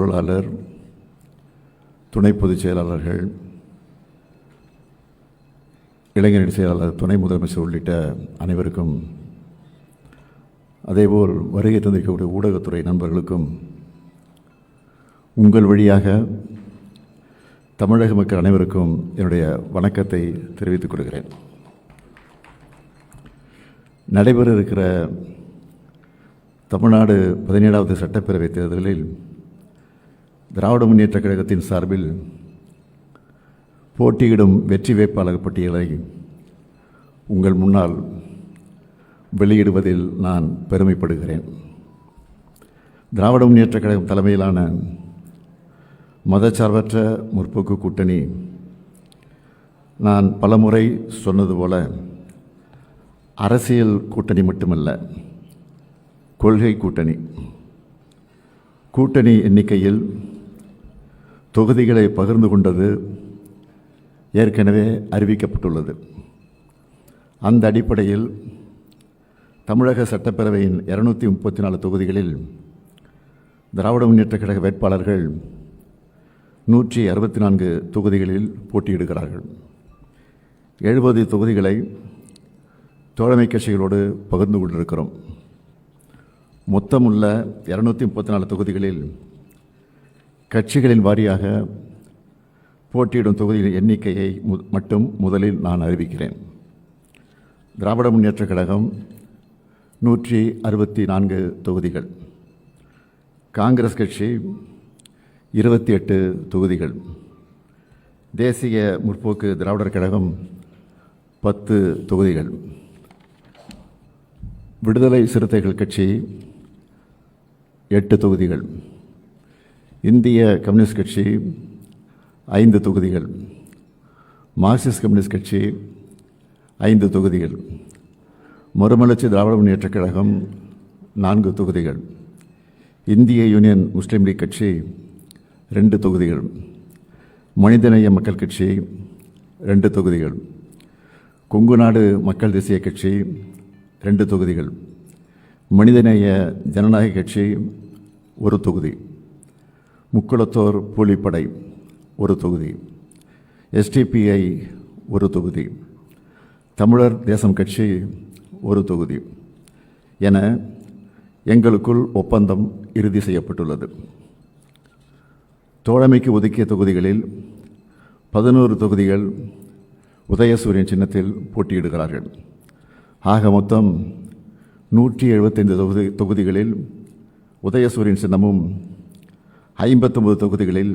பொருளாளர், துணை பொதுச் செயலாளர்கள், இளைஞரணி செயலாளர், துணை முதலமைச்சர் உள்ளிட்ட அனைவருக்கும், அதேபோல் வருகை தந்திருக்கக்கூடிய ஊடகத்துறை நண்பர்களுக்கும் உங்கள் வழியாக தமிழக மக்கள் அனைவருக்கும் என்னுடைய வணக்கத்தை தெரிவித்துக் கொள்கிறேன். நடைபெற இருக்கிற தமிழ்நாடு 17வது சட்டப்பேரவைத் தேர்தலில் திராவிட முன்னேற்றக் கழகத்தின் சார்பில் போட்டியிடும் வெற்றி வேட்பாளர் பட்டியலை உங்கள் முன்னால் வெளியிடுவதில் நான் பெருமைப்படுகிறேன். திராவிட முன்னேற்றக் கழகம் தலைமையிலான மதச்சார்பற்ற முற்போக்கு கூட்டணி, நான் பலமுறை சொன்னது போல, அரசியல் கூட்டணி மட்டுமல்ல, கொள்கை கூட்டணி. கூட்டணி எண்ணிக்கையில் தொகுதிகளை பகிர்ந்து கொண்டது ஏற்கனவே அறிவிக்கப்பட்டுள்ளது. அந்த அடிப்படையில் தமிழக சட்டப்பேரவையின் 234 தொகுதிகளில் திராவிட முன்னேற்றக் கழக வேட்பாளர்கள் 164 தொகுதிகளில் போட்டியிடுகிறார்கள். 70 தொகுதிகளை தோழமை கட்சிகளோடு பகிர்ந்து கொண்டிருக்கிறோம். மொத்தமுள்ள 234 தொகுதிகளில் கட்சிகளின் வாரியாக போட்டியிடும் தொகுதிகளின் எண்ணிக்கையை மட்டும் முதலில் நான் அறிவிக்கிறேன். திராவிட முன்னேற்றக் கழகம் 164 தொகுதிகள், காங்கிரஸ் கட்சி 28 தொகுதிகள், தேசிய முற்போக்கு திராவிடர் கழகம் 10 தொகுதிகள், விடுதலை சிறுத்தைகள் கட்சி 8 தொகுதிகள், இந்திய கம்யூனிஸ்ட் கட்சி 5 தொகுதிகள், மார்க்சிஸ்ட் கம்யூனிஸ்ட் கட்சி 5 தொகுதிகள், மறுமலர்ச்சி திராவிட முன்னேற்றக் கழகம் 4 தொகுதிகள், இந்திய யூனியன் முஸ்லீம் லீக் கட்சி 2 தொகுதிகள், மனிதநேய மக்கள் கட்சி 2 தொகுதிகள், கொங்கு நாடு மக்கள் தேசிய கட்சி 2 தொகுதிகள், மனிதநேய ஜனநாயக கட்சி 1 தொகுதி, முக்குளத்தோர் கூலிப்படை 1 தொகுதி, SDPI 1 தொகுதி, தமிழர் தேசம் கட்சி 1 தொகுதி என எங்களுக்குள் ஒப்பந்தம் இறுதி செய்யப்பட்டுள்ளது. தோழமைக்கு ஒதுக்கிய தொகுதிகளில் 11 தொகுதிகள் உதயசூரியன் சின்னத்தில் போட்டியிடுகிறார்கள். ஆக மொத்தம் 175 தொகுதிகளில் உதயசூரியன் சின்னமும் 59 தொகுதிகளில்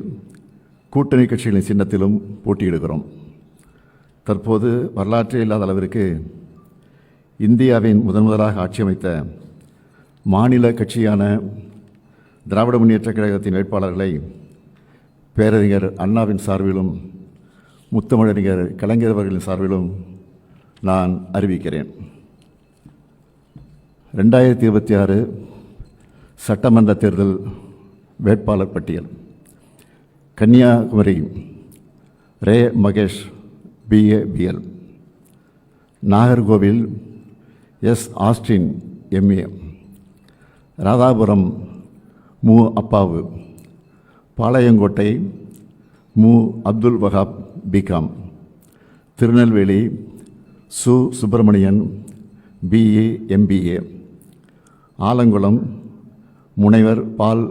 கூட்டணி கட்சிகளின் சின்னத்திலும் போட்டியிடுகிறோம். தற்போது வரலாற்றே இல்லாத அளவிற்கு இந்தியாவின் முதலாக ஆட்சி அமைத்த மாநில கட்சியான திராவிட முன்னேற்றக் கழகத்தின் வேட்பாளர்களை பேரறிஞர் அண்ணாவின் சார்பிலும் முத்தமிழறிஞர் கலைஞர் அவர்களின் சார்பிலும் நான் அறிவிக்கிறேன். 2026 சட்டமன்ற தேர்தல் வேட்பாளர் பட்டியல்: கன்னியாகுமரி ரே Mahesh BA BL, Nagercoil S Austin MA, Radhapuram மு அப்பாவு, பாளையங்கோட்டை மு அப்துல் வஹாப் BCom, திருநெல்வேலி சு சுப்பிரமணியன் BA MBA, ஆலங்குளம் முனைவர் Paul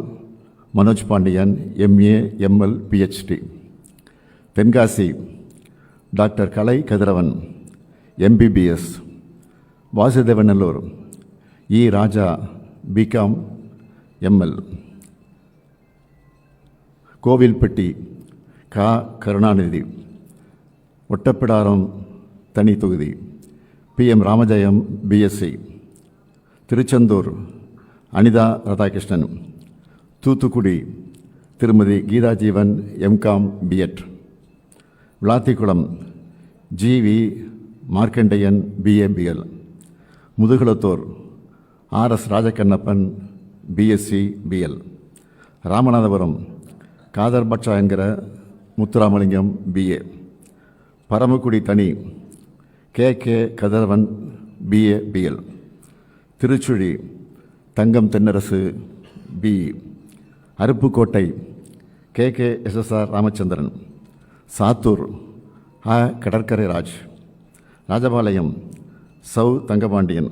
Manoj Pandian MA ML PhD, Tenkasi doctor Kalai Kathiravan MBBS, Vasudevanallur E Raja BCom ML, Kovilpatti க கருணாநிதி, ஒட்டப்பிடாரம் தனி தொகுதி PM ராமஜெயம் BSc, திருச்செந்தூர் அனிதா ராதாகிருஷ்ணன், தூத்துக்குடி திருமதி Geetha Jeevan MCom B.Ed, Vilathikulam GV Markandeyan BA BL, Mudukulathur RS Rajakannappan BSc BL, Ramanathapuram Kader பட்சா என்கிற முத்துராமலிங்கம் BA, பரமக்குடி தனி KK Kathiravan BA BL, Tiruchuli Thangam Thennarasu BE, Aruppukottai KKSSR Ramachandran, Sattur ஆ. கடற்கரை ராஜ், ராஜபாளையம் சௌ. தங்கபாண்டியன்,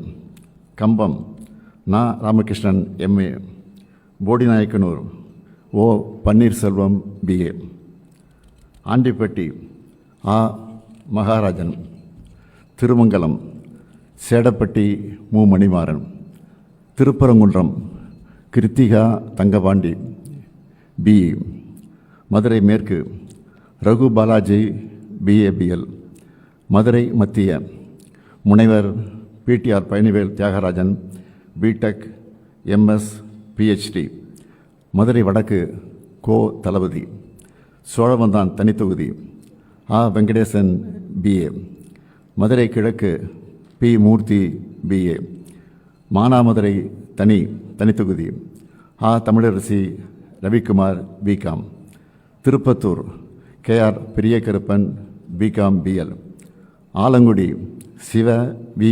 கம்பம் நா. Ramakrishnan MA, Bodinayakanur O. Panneerselvam BA, Andipatti ah. Maharajan, Thirumangalam Sedapatti M. Manimaran, Thiruparankundram Kiruthika Thangapandi BE, Madurai மேற்கு Raghu Balaji BABL, Madurai மத்திய முனைவர் PTR Palanivel Thiagarajan BTech MS PhD, Madurai வடக்கு கோ. தளபதி, சோழவந்தான் தனித்தொகுதி ஆ. வெங்கடேசன் BA, மதுரை கிழக்கு P. மூர்த்தி BA, மானாமதுரை தனித்தொகுதி ஆ. Tamilarasi Ravikumar BCom, Tiruppattur KR Periyakaruppan BCom BL, Alangudi Siva வி.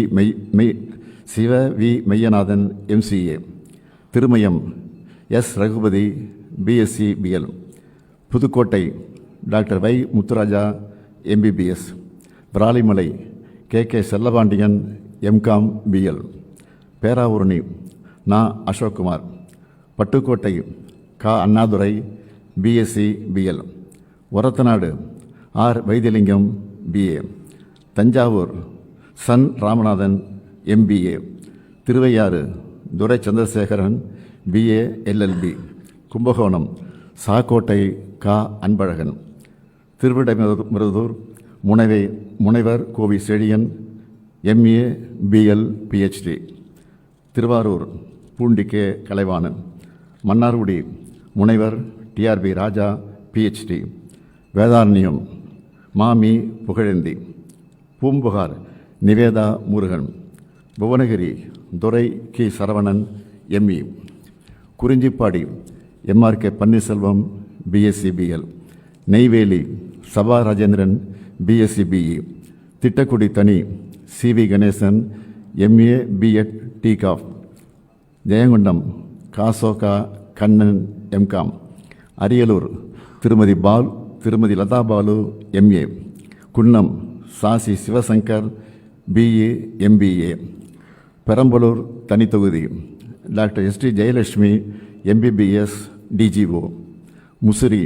Meyyanathan MCA, Thirumayam S. Ragupathi BSc BL, Pudukkottai doctor Y. Muthuraja MBBS, Viralimalai KK Chellapandian MCom BL, Peravurani நா. அசோக்குமார், பட்டுக்கோட்டை கா. Annadurai BSc BL, Orathanadu R. Vaithilingam BA, Thanjavur சன் Ramanathan MBA, Thiruvaiyaru Durai Chandrasekaran BA LLB, Kumbakonam Sakkottai கா. அன்பழகன், திருவிடைமருதூர் முனைவர் கோவி Chezhiyan MA BL PhD, Thiruvarur Poondi K. Kalaivanan, Mannargudi முனைவர் TRB ராஜா PhD, வேதாரண்யம் மாமி புகழேந்தி, பூம்புகார் நிவேதா முருகன், புவனகிரி துரை கி. Saravanan ME, Kurinjipadi MRK Panneerselvam BSc BL, Neyveli Sabha Rajendran BSc BE, Tittakudi தனி CV Ganesan MA B.Ed TCOF, Jayankondam காசோகா Kannan MCom, Ariyalur Thirumathi Latha Balu MA, Kunnam சாசி Sivasankar BA MBA, Perambalur தனித்தொகுதி doctor ST Jayalakshmi MBBS DGO, Musiri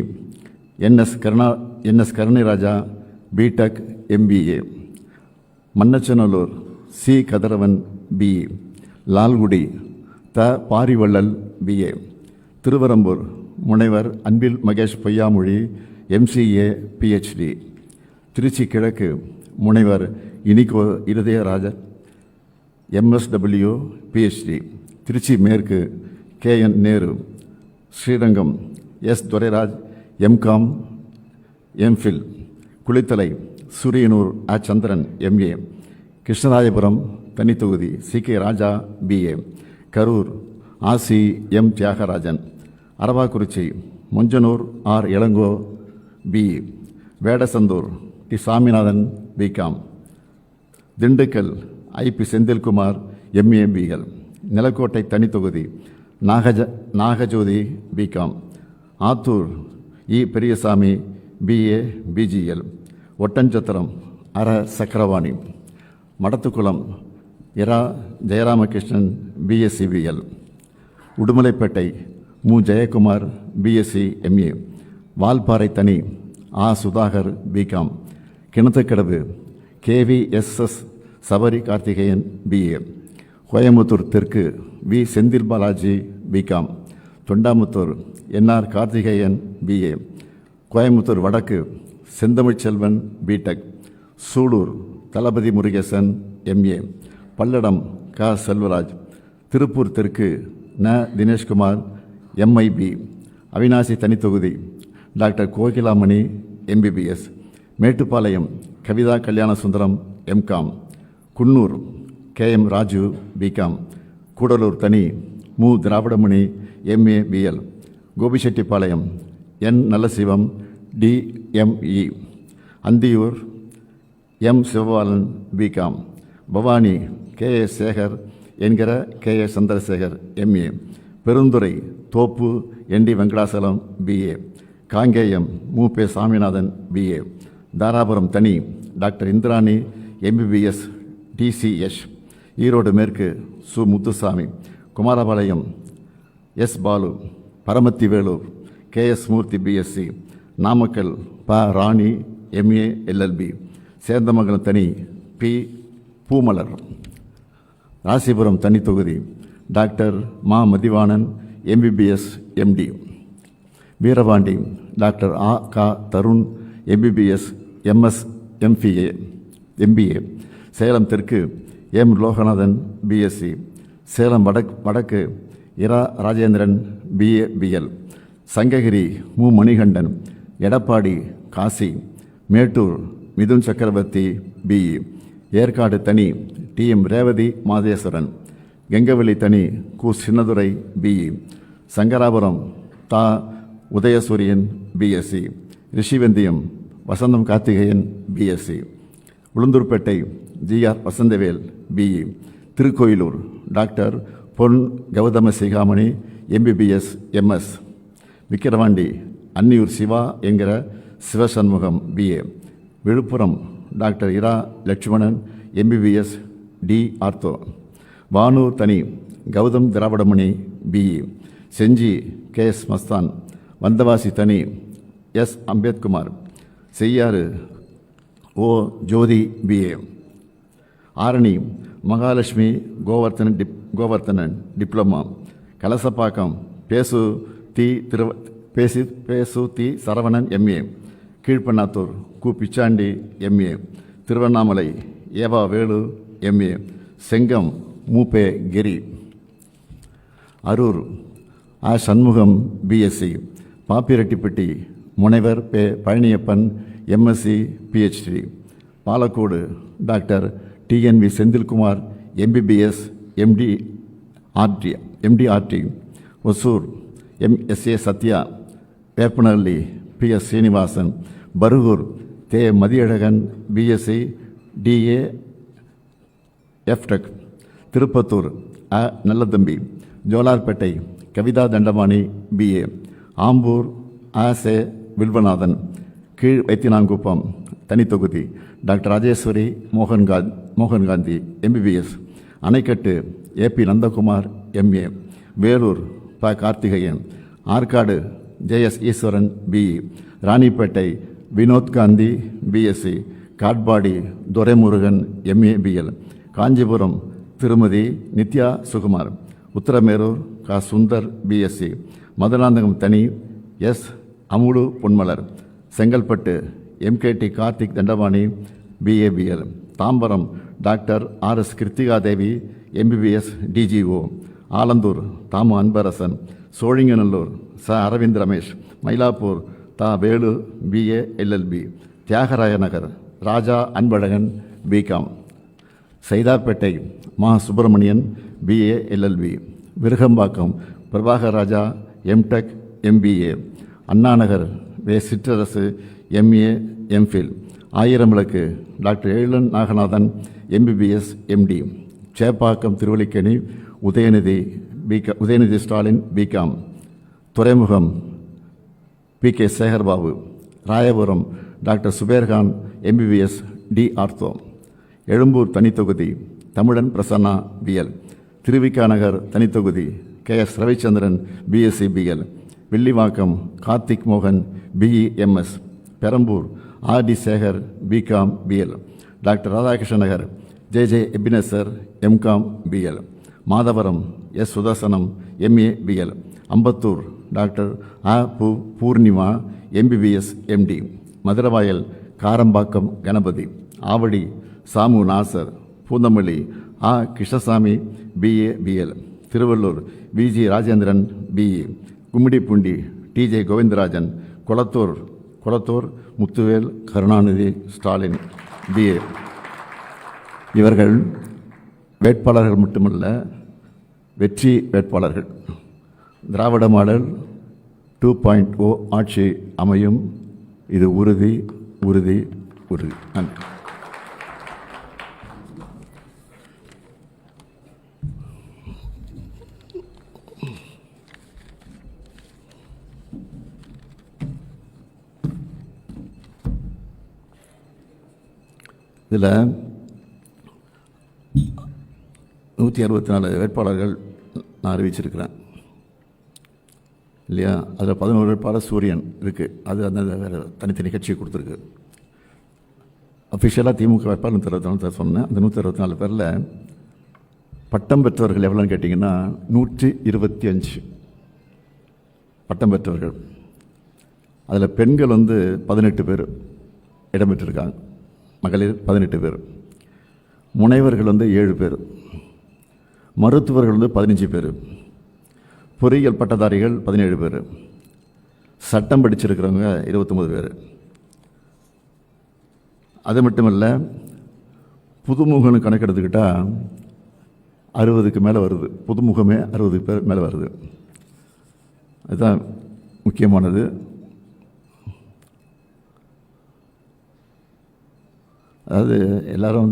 NS Karunairaja BTech MBA, Manachanallur C. Kathiravan BE, Lalgudi த. Parivallal BA, Thiruverumbur முனைவர் Anbil Mahesh Poyyamozhi MCA PhD, Trichy கிழக்கு முனைவர் Inigo இருதயராஜ MSW PhD, Trichy மேற்கு KN Nehru, Srirangam S. Durairaj MCom MPhil, Kulithalai Suriyanur A. Chandran MA, Krishnarayapuram தனித்தொகுதி CK Raja BA, Karur RC M. Thiyagarajan, Aravakurichi Monjanur R. Elango BE, Vedasandur டி. Saminathan BCom, Dindigul IP. Senthilkumar MA BL, Nilakottai தனித்தொகுதி Nagajothi BCom, Attur E. Periyasamy BA BGL, Oddanchatram அர. சக்கரவாணி, மடத்துக்குளம் இரா. Jayaramakrishnan BSc BL, Udumalaipettai மு. Jayakumar BSc MA, Valparai தனி ஆ. Sudhakar BCom, Kinathukadavu KVSS Sabari Karthikeyan BA, Coimbatore தெற்கு V. Senthil Balaji BCom, Thondamuthur NR Karthikeyan BA, Coimbatore வடக்கு Senthamizhselvan BTech, Sulur தளபதி Murugesan MA, Palladam க. செல்வராஜ், திருப்பூர் தெற்கு ந. தினேஷ்குமார் MIB, அவினாசி தனித்தொகுதி doctor Kokilamani MBBS, Mettupalayam Kavitha Kalyanasundaram MCom, Coonoor KM Raju BCom, Gudalur தனி மு. Dravidamani MA BL, Gobichettipalayam N. Nallasivam DME, Anthiyur M. Sivabalan BCom, Bhavani KA. Sekar என்கிற KA. Chandrasekhar MA, Perundurai Thoppu ND. Venkatachalam BA, Kangeyam மூபே சாமிநாதன் பிஏ, தாராபுரம் தனி doctor Indrani MBBS DCS, Erode மேற்கு சு Muthusamy, Kumarapalayam S Balu, Paramathi Velur KS Moorthy BSc, Namakkal ப ராணி எம்ஏ எல்எல்பி, சேந்தமங்கலம் தனி பி பூமலர், ராசிபுரம் தனி தொகுதி டாக்டர் மா Mathivanan MBBS MD, Veerapandi doctor ஆ கா Tharun MBBS MS MBA, Salem தெற்கு எம் லோகநாதன் பிஎஸ்சி, சேலம் வடக்கு இரா ராஜேந்திரன் பிஏ பிஎல், சங்ககிரி மு மணிகண்டன், எடப்பாடி காசி, மேட்டூர் மிதுன் சக்கரவர்த்தி பிஇ, ஏற்காடு தனி டிஎம் ரேவதி மாதேஸ்வரன், கெங்கவெளி தனி கு சின்னதுரை பிஇ, சங்கராபுரம் தா Udhayasuriyan BSc, Rishivandiyam Vasantham Karthikeyan BSc, Ulundurpet GR Vasanthavel BE, Tirukoilur doctor Pon Gautama Sigamani MBBS MS, Vikravandi Anniyur Siva என்கிற சிவசண்முகம் பிஏ, விழுப்புரம் டாக்டர் இரா Lakshmanan MBBS D ortho, Vanur தனி கௌதம் திராவிடமணி பிஇ, செஞ்சி கேஎஸ் மஸ்தான், வந்தவாசி தனி S Ambethkumar, Cheyyar O Jothi BA, Arani Mahalakshmi Govardhanan diploma, Kalasapakkam பேசு தி சரவணன் எம்ஏ, கீழ்பண்ணாத்தூர் கு பிச்சாண்டி எம்ஏ, திருவண்ணாமலை ஏவா வேலு எம்ஏ, செங்கம் மூபே கிரி, அரூர் ஆ சண்முகம் பிஎஸ்சி, பாப்பிரெட்டிப்பட்டி முனைவர் பே Palaniappan MSc PhD, Palacode doctor TNV Senthilkumar MBBS MDRD, Hosur MSA Sathya, Veppanahalli PS Srinivasan, Bargur தே Mathiyazhagan BSc DA FTech, Tirupattur அ நல்லதம்பி, ஜோலார்பேட்டை கவிதா தண்டபாணி பிஏ, ஆம்பூர் ஆசே வில்வநாதன், கீழ் வைத்தியநாங்குப்பம் தனித்தொகுதி doctor Rajeswari Mohangandhi MBBS, Anaicut AP Nandakumar MA, Vellore ப Karthikeyan, Arcot JS Eswaran BE, Ranipet Vinoth Gandhi BSc, Katpadi Duraimurugan MA BL, Kancheepuram திருமதி நித்யா சுகுமார், உத்தரமேரூர் கா சுந்தர் பிஎஸ்சி, மதுராந்தகம் தனி S Amudu Ponmalar, Chengalpattu MKT Karthik Dhandapani BA BL, Tambaram doctor RS Kiruthikadevi MBBS DGO, Alandur Thamu Anbarasan, Sholinganallur ச அரவிந்த் ரமேஷ், மயிலாப்பூர் தா Velu BA LLB, Thyagaraya Nagar Raja Anbazhagan BCom, Saidapet மா Subramanian BA LLB, Virugambakkam Prabhakar Raja MTech MBA, Annanagar வே Sitrarasu MA MPhil, Ayiramvilakku doctor Ezhilan Naganathan MBBS MD, Chepauk Thiruvallikeni Udhayanidhi Stalin BCom, துறைமுகம் PK Sekarbabu, Royapuram doctor Subairkhan MBBS D ortho, Egmore தனித்தொகுதி Tamilan Prasanna BL, Thiruvika Nagar தனித்தொகுதி KS Ravichandran BSc BL, Villivakkam Karthik மோகன் BE MS, Perambur RD Sekar BCom BL, doctor Radhakrishna Nagar JJ Ebenezer MCom BL, Madhavaram S Sudarsanam MA BL, Ambattur doctor ஆ Poornima MBBS MD, Maduravoyal Karambakkam Ganapathi, Avadi Samu Nasar, Poonamallee ஆ Krishnasamy BA BL, Tiruvallur VG Rajendran BE, Gummidipoondi TJ Govindarajan, Kolathur Muthuvel Karunanidhi Stalin BA. இவர்கள் வேட்பாளர்கள் மட்டுமல்ல, வெற்றி வேட்பாளர்கள். திராவிட மாடல் 2.0 ஆட்சி அமையும். இது உறுதி உறுதி உறுதி. நன்றி. இதில் 164 வேட்பாளர்கள் நான் அறிவிச்சிருக்கிறேன் இல்லையா? அதில் 11 வேட்பாளர் சூரியன் இருக்குது. அது அந்த வேறு தனித்தனி கட்சியை கொடுத்துருக்கு. அஃபிஷியலாக திமுக வேட்பாளர் 164 சொன்னேன். அந்த 164 பேரில் பட்டம் பெற்றவர்கள் எவ்வளோன்னு கேட்டிங்கன்னா 125 பட்டம் பெற்றவர்கள். அதில் பெண்கள் 18 பேர் இடம்பெற்றிருக்காங்க, மகளிர் 18 பேர், முனைவர்கள் 7 பேர், மருத்துவர்கள் 15 பேர், பொறியியல் பட்டதாரிகள் 17 பேர், சட்டம் படிச்சிருக்கிறவங்க 29 பேர். அது மட்டுமல்ல, புதுமுகன்னு கணக்கெடுத்துக்கிட்டால் 60க்கு மேலே வருது. புதுமுகமே 60 பேர் மேலே வருது. அதுதான் முக்கியமானது. அதாவது எல்லாரும்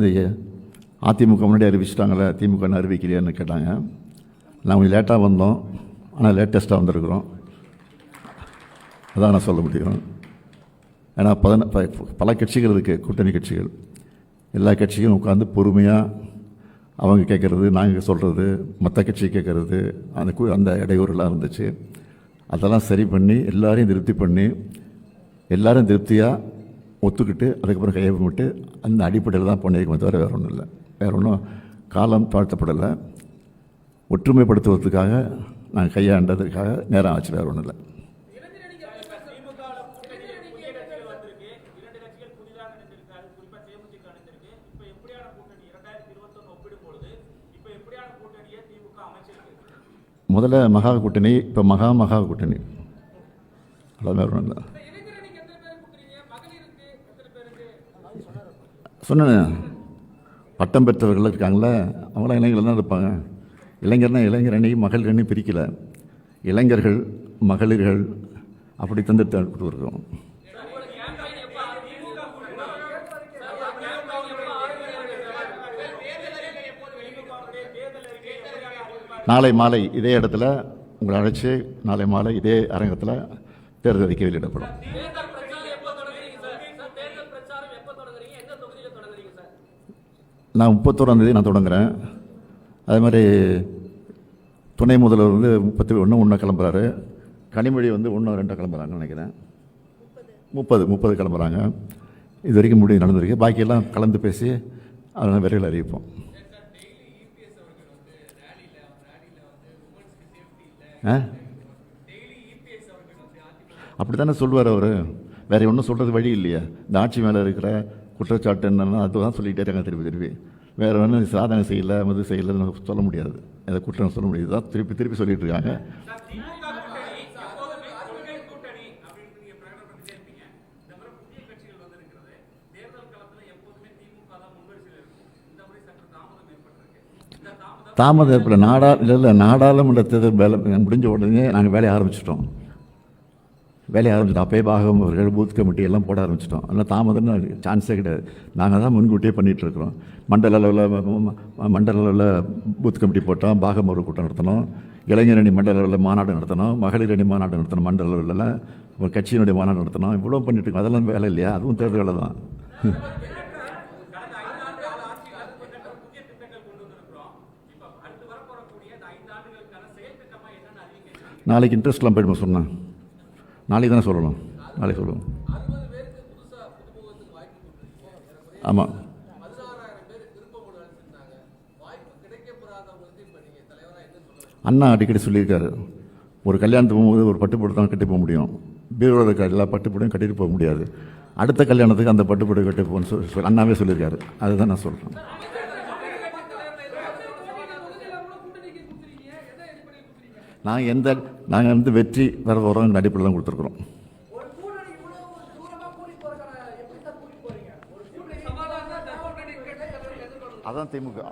அதிமுக முன்னாடி அறிவிச்சிட்டாங்களே, திமுக அறிவிக்கலையான்னு கேட்டாங்க. நான் கொஞ்சம் லேட்டாக வந்தோம், ஆனால் லேட்டஸ்ட்டாக வந்திருக்கிறோம். அதான் நான் சொல்ல முடியும். ஏன்னா பல கட்சிகள் இருக்குது, கூட்டணி கட்சிகள். எல்லா கட்சியும் உட்காந்து பொறுமையாக அவங்க கேட்குறது, நாங்கள் சொல்கிறது, மற்ற கட்சி கேட்குறது, அந்த இடையூறுலாம் இருந்துச்சு. அதெல்லாம் சரி பண்ணி எல்லாரையும் திருப்தி பண்ணி எல்லாரும் திருப்தியாக ஒத்துக்கிட்டு அதுக்கப்புறம் கையொப்பமிட்டு அந்த அடிப்படையில் தான் பண்ணியிருக்கோம். தவிர வேறு ஒன்றும் இல்லை. வேறு ஒன்றும் காலம் தாழ்த்தப்படலை. ஒற்றுமைப்படுத்துவதற்காக நாங்கள் கையாண்டதுக்காக நேரம் ஆச்சு. வேறு ஒன்றும் இல்லை. முதல்ல மகா கூட்டணி, இப்போ மகா கூட்டணி. அவ்வளோ வேறு ஒன்றும் இல்லை. சொன்னேன், பட்டம் பெற்றவர்கள் இருக்காங்களே, அவங்களாம் இளைஞர்கள் தான் இருப்பாங்க. இளைஞர்னா இளைஞர் அணி மகளிர் அணி பிரிக்கலை. இளைஞர்கள் மகளிர்கள் அப்படி கொடுத்துருக்கோம். நாளை மாலை இதே இடத்துல உங்களை அழைச்சி நாளை மாலை இதே அரங்கத்தில் தேர்தல் அறிக்கை வெளியிடப்படும். நான் 31ஆம் தேதி நான் தொடங்குறேன். அதே மாதிரி துணை முதல்வர் 31 கிளம்புறாரு. கனிமொழி 1-2 கிளம்புறாங்கன்னு நினைக்கிறேன். 30 கிளம்புறாங்க. இது வரைக்கும் முடிவு நடந்திருக்கு. பாக்கியெல்லாம் கலந்து பேசி அதனால் விரைவில் அறிவிப்போம். அப்படி தானே சொல்லுவார் அவர். வேறு ஒன்றும் சொல்கிறது வழி இல்லையா? இந்த ஆட்சி மேலே இருக்கிற குற்றச்சாட்டு என்னன்னா அதுதான் சொல்லிகிட்டே இருக்காங்க திருப்பி. வேறு ஒன்றும் சாதனை செய்யலை, மது செய்யலைன்னு சொல்ல முடியாது. அதை குற்றம் சொல்ல முடியாது. தான் திருப்பி சொல்லிட்டு இருக்காங்க. தாமதம் ஏற்பட நாடாளுமன்ற தேர்தல் வேலை முடிஞ்ச உடனே நாங்கள் வேலையை ஆரம்பிச்சிட்டோம். அப்பயே பாகம் அவர்கள் பூத் கமிட்டி எல்லாம் போட ஆரம்பிச்சிட்டோம். அதனால் தாமதம்னு சான்ஸே கிடையாது. நாங்கள் தான் முன்கூட்டியே பண்ணிகிட்ருக்குறோம். மண்டல அளவில் பூத் கமிட்டி போட்டோம், பாகம் ஒரு கூட்டம் நடத்தணும், இளைஞர் அணி மண்டல அளவில் மாநாடு நடத்தணும், மகளிர் அணி மாநாடு நடத்தணும், மண்டல அளவில் ஒரு கட்சியினுடைய மாநாடு நடத்தணும். இவ்வளோ பண்ணிட்டுருக்கோம். அதெல்லாம் வேலை இல்லையா? அதுவும் தேர்தல் வேலை தான். நாளைக்கு இன்ட்ரெஸ்ட்லாம் போய்ட்டு சொன்னேன். நாளைக்கு தானே சொல்லணும். நாளைக்கு சொல்லுவோம். ஆமாம். அண்ணா அடிக்கடி சொல்லியிருக்காரு, ஒரு கல்யாணத்துக்கு போகும்போது ஒரு பட்டுப்புடவை தான் கட்டி போக முடியும், பீரோவில் இருக்க எல்லா பட்டுப்புடையும் கட்டிட்டு போக முடியாது. அடுத்த கல்யாணத்துக்கு அந்த பட்டுப்புடவை கட்டி போகணும்னு அண்ணாவே சொல்லியிருக்காரு. அதுதான் நான் சொல்கிறேன். நாங்கள் வெற்றி வர வரோம் அடிப்படையில் தான் கொடுத்துருக்குறோம். அதான் திமுக